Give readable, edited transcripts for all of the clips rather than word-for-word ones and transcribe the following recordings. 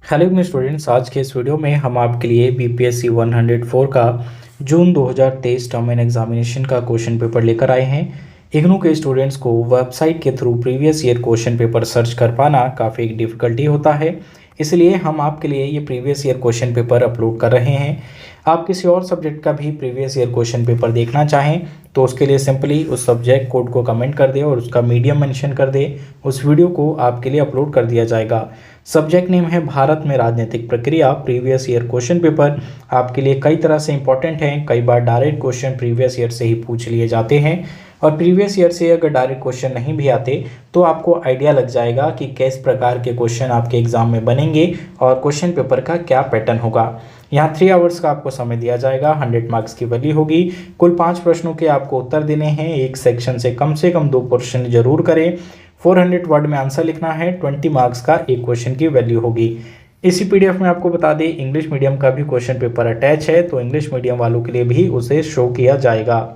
Hello मेरे students, आज के इस वीडियो में हम आपके लिए बीपीएससी 104 का जून 2023 टर्म एंड एग्जामिनेशन का क्वेश्चन पेपर लेकर आए हैं। इग्नू के स्टूडेंट्स को वेबसाइट के through previous year question paper search कर पाना काफ़ी डिफ़िकल्टी होता है, इसलिए हम आपके लिए ये previous year question paper upload कर रहे हैं। आप किसी और सब्जेक्ट का भी प्रीवियस ईयर क्वेश्चन पेपर देखना चाहें तो उसके लिए सिंपली उस सब्जेक्ट कोड को कमेंट कर दे और उसका मीडियम मेंशन कर दे। उस वीडियो को आपके लिए अपलोड कर दिया जाएगा। सब्जेक्ट नेम है भारत में राजनीतिक प्रक्रिया। प्रीवियस ईयर क्वेश्चन पेपर आपके लिए कई तरह से इंपॉर्टेंट हैं। कई बार डायरेक्ट क्वेश्चन प्रीवियस ईयर से ही पूछ लिए जाते हैं और प्रीवियस ईयर से अगर डायरेक्ट क्वेश्चन नहीं भी आते तो आपको आइडिया लग जाएगा कि किस प्रकार के क्वेश्चन आपके एग्जाम में बनेंगे और क्वेश्चन पेपर का क्या पैटर्न होगा। यहाँ 3 आवर्स का आपको समय दिया जाएगा। 100 मार्क्स की वैल्यू होगी। कुल 5 प्रश्नों के आपको उत्तर देने हैं। एक सेक्शन से कम 2 क्वेश्चन जरूर करें। 400 वर्ड में आंसर लिखना है। 20 मार्क्स का एक क्वेश्चन की वैल्यू होगी। इसी पीडीएफ में आपको बता दें इंग्लिश मीडियम का भी क्वेश्चन पेपर अटैच है, तो इंग्लिश मीडियम वालों के लिए भी उसे शो किया जाएगा।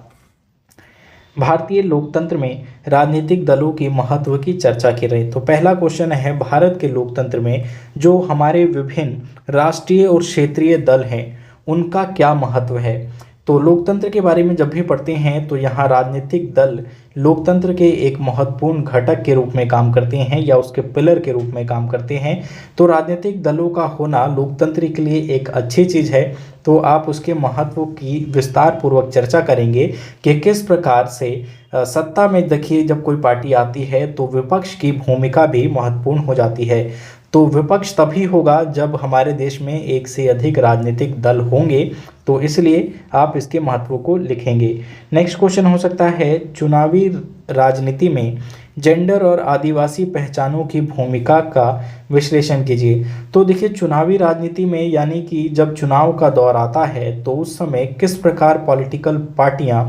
भारतीय लोकतंत्र में राजनीतिक दलों की महत्व की चर्चा की रही। तो पहला क्वेश्चन है, भारत के लोकतंत्र में जो हमारे विभिन्न राष्ट्रीय और क्षेत्रीय दल हैं उनका क्या महत्व है। तो लोकतंत्र के बारे में जब भी पढ़ते हैं तो यहाँ राजनीतिक दल लोकतंत्र के एक महत्वपूर्ण घटक के रूप में काम करते हैं या उसके पिलर के रूप में काम करते हैं। तो राजनीतिक दलों का होना लोकतंत्र के लिए एक अच्छी चीज़ है। तो आप उसके महत्व की विस्तार पूर्वक चर्चा करेंगे कि किस प्रकार से सत्ता में देखिए जब कोई पार्टी आती है तो विपक्ष की भूमिका भी महत्वपूर्ण हो जाती है। तो विपक्ष तभी होगा जब हमारे देश में एक से अधिक राजनीतिक दल होंगे, तो इसलिए आप इसके महत्व को लिखेंगे। नेक्स्ट क्वेश्चन हो सकता है, चुनावी राजनीति में जेंडर और आदिवासी पहचानों की भूमिका का विश्लेषण कीजिए। तो देखिए चुनावी राजनीति में यानी कि जब चुनाव का दौर आता है तो उस समय किस प्रकार पॉलिटिकल पार्टियां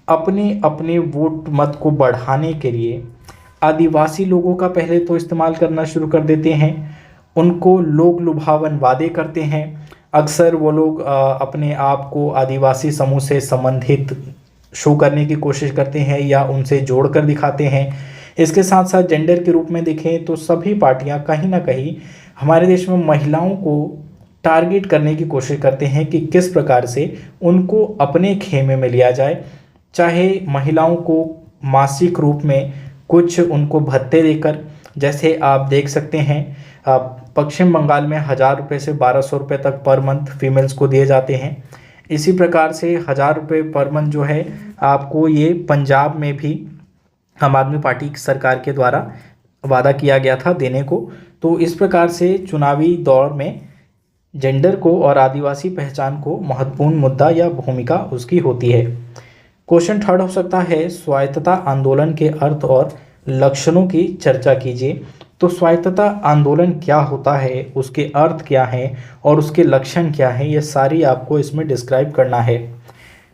अपने अपने वोट मत को बढ़ाने के लिए आदिवासी लोगों का पहले तो इस्तेमाल करना शुरू कर देते हैं। उनको लोक लुभावन वादे करते हैं। अक्सर वो लोग अपने आप को आदिवासी समूह से संबंधित शो करने की कोशिश करते हैं या उनसे जोड़कर दिखाते हैं। इसके साथ साथ जेंडर के रूप में देखें तो सभी पार्टियां कहीं ना कहीं हमारे देश में महिलाओं को टारगेट करने की कोशिश करते हैं कि किस प्रकार से उनको अपने खेमे में लिया जाए। चाहे महिलाओं को मासिक रूप में कुछ उनको भत्ते देकर, जैसे आप देख सकते हैं पश्चिम बंगाल में 1000 रुपये से 1200 रुपये तक पर मंथ फीमेल्स को दिए जाते हैं। इसी प्रकार से 1000 रुपये पर मंथ जो है आपको ये पंजाब में भी आम आदमी पार्टी की सरकार के द्वारा वादा किया गया था देने को। तो इस प्रकार से चुनावी दौर में जेंडर को और आदिवासी पहचान को महत्वपूर्ण मुद्दा या भूमिका उसकी होती है। क्वेश्चन थर्ड हो सकता है, स्वायत्तता आंदोलन के अर्थ और लक्षणों की चर्चा कीजिए। तो स्वायत्तता आंदोलन क्या होता है, उसके अर्थ क्या हैं और उसके लक्षण क्या हैं, ये सारी आपको इसमें डिस्क्राइब करना है।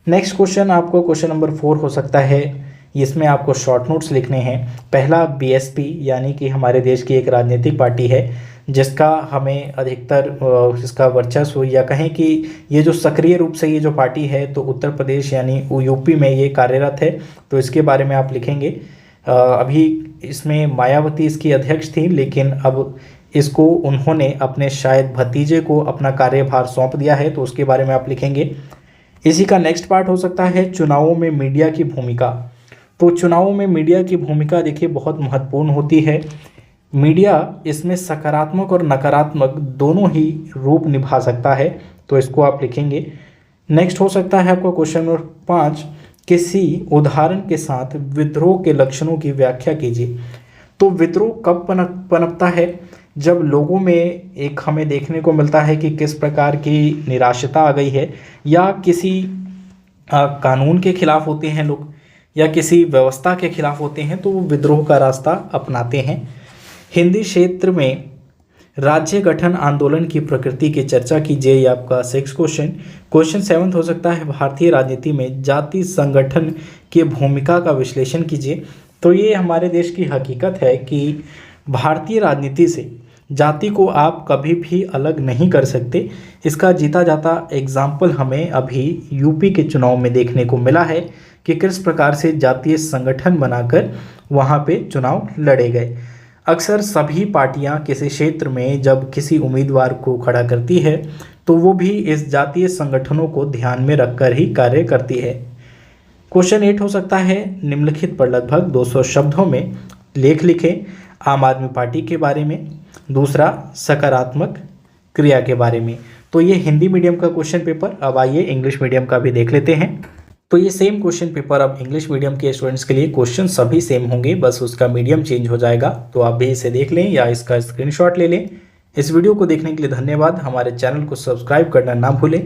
नेक्स्ट क्वेश्चन आपको क्वेश्चन नंबर 4 हो सकता है। इसमें आपको शॉर्ट नोट्स लिखने हैं। पहला बीएसपी यानी कि हमारे देश की एक राजनीतिक पार्टी है जिसका हमें अधिकतर इसका वर्चस्व या कहें कि ये जो सक्रिय रूप से ये जो पार्टी है तो उत्तर प्रदेश यानी यूपी में ये कार्यरत है। तो इसके बारे में आप लिखेंगे। अभी इसमें मायावती इसकी अध्यक्ष थी, लेकिन अब इसको उन्होंने अपने शायद भतीजे को अपना कार्यभार सौंप दिया है, तो उसके बारे में आप लिखेंगे। इसी का नेक्स्ट पार्ट हो सकता है, चुनावों में मीडिया की भूमिका। तो चुनावों में मीडिया की भूमिका देखिए बहुत महत्वपूर्ण होती है। मीडिया इसमें सकारात्मक और नकारात्मक दोनों ही रूप निभा सकता है, तो इसको आप लिखेंगे। नेक्स्ट हो सकता है आपको क्वेश्चन नंबर 5, किसी उदाहरण के साथ विद्रोह के लक्षणों की व्याख्या कीजिए। तो विद्रोह कब पनपता है, जब लोगों में एक हमें देखने को मिलता है कि किस प्रकार की निराशता आ गई है या किसी कानून के खिलाफ होते हैं लोग या किसी व्यवस्था के खिलाफ होते हैं तो वो विद्रोह का रास्ता अपनाते हैं। हिंदी क्षेत्र में राज्य गठन आंदोलन की प्रकृति की चर्चा कीजिए, ये आपका 6 क्वेश्चन। क्वेश्चन 7 हो सकता है, भारतीय राजनीति में जाति संगठन की भूमिका का विश्लेषण कीजिए। तो ये हमारे देश की हकीकत है कि भारतीय राजनीति से जाति को आप कभी भी अलग नहीं कर सकते। इसका जीता जाता एग्जाम्पल हमें अभी यूपी के चुनाव में देखने को मिला है कि किस प्रकार से जातीय संगठन बनाकर वहाँ पे चुनाव लड़े गए। अक्सर सभी पार्टियां किसी क्षेत्र में जब किसी उम्मीदवार को खड़ा करती है तो वो भी इस जातीय संगठनों को ध्यान में रखकर ही कार्य करती है। क्वेश्चन 8 हो सकता है, निम्नलिखित पर लगभग 200 शब्दों में लेख लिखें आम आदमी पार्टी के बारे में। दूसरा, सकारात्मक क्रिया के बारे में। तो ये हिंदी मीडियम का क्वेश्चन पेपर। अब आइए इंग्लिश मीडियम का भी देख लेते हैं। तो ये सेम क्वेश्चन पेपर अब इंग्लिश मीडियम के स्टूडेंट्स के लिए क्वेश्चन सभी सेम होंगे, बस उसका मीडियम चेंज हो जाएगा। तो आप भी इसे देख लें या इसका स्क्रीनशॉट ले लें। इस वीडियो को देखने के लिए धन्यवाद। हमारे चैनल को सब्सक्राइब करना ना भूलें।